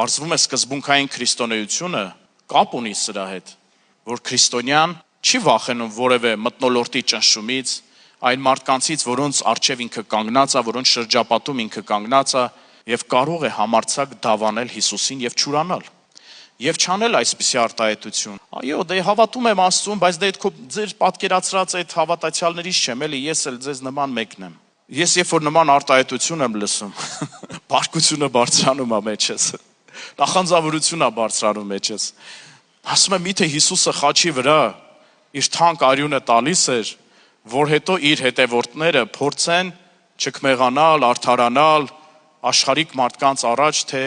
Պարզվում է սկզբունքային քրիստոնեությունը կապ ունի սրա հետ, որ քրիստոնյան չի վախենում որևէ մթնոլորտի ճնշումից, այն մարդկանցից, որոնց առջև ինքը կանգնած է, որոնց շրջապատում ինքը կանգնած է եւ կարող է համարձակ դավանել Հիսուսին եւ չուրանալ։ Եվ չանել այսպիսի արտահայտություն։ Այո, դե հավատում եմ Աստծուն, բայց դե ձեր պատկերացրած այդ հավատացյալներից չեմ, էլի ես էլ ձեզ նման մեկն եմ։ Ես երբ որ նման արտահայտություն եմ լսում, բարկությունը բարձրանում է մեջս։ Նախանձավորությունն է բարձրանում մեջս։ Ասում եմ, միթե Հիսուսը խաչի վրա իր թանկ արյունը տալիս էր, որ հետո իր հետևորդները փորձեն չքմեղանալ, արդարանալ աշխարհիկ մարդկանց առաջ, թե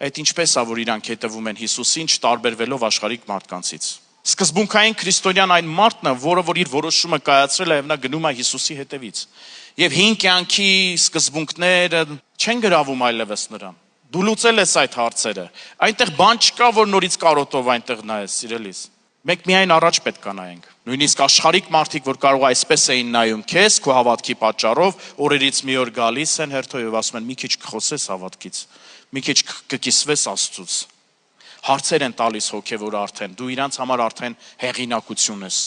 այդ ինչպես է, որ իրանք հետևում են Հիսուսին, չտարբերվելով աշխարհիկ մարդկանցից։ Սկզբունքային քրիստոնյան այն մարդն է, որը որ իր որոշումը կայացրել է եւ նա գնում է Հիսուսի հետևից։ Եվ հին կյանքի սկզբունքները չեն գրավում այլևս նրան։ Դու լուծել ես այդ հարցերը։ Այնտեղ բան չկա, որ նորից կարոտով այնտեղ նայես, սիրելիս։ Մենք միայն առաջ պետք է նայենք։ Նույնիսկ աշխարհիկ մարդիկ, որ կարող այսպես էին նայում քեզ, քո հավատքի պատճառով, օրերից մի օր գալիս են հերթով եւ ասում են՝ մի քիչ կխոսես հավատքից, մի քիչ կկիսվես Աստծուց։ Հարցեր են տալիս հոգեվոր արդեն, դու իրանց համար արդեն հեղինակություն ես,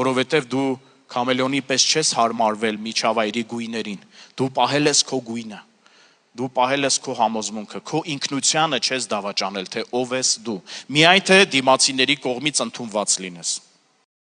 որովհետեւ դու քամելոնի պես չես հարմարվել միջավայրի գույներին, դու պահել ես քո գույնը, դու պահել ես քո համոզմունքը, քո ինքնությանը չես դավաճանել, թե ով ես դու, միայն թե դիմացիների կողմից ընդունված լինես։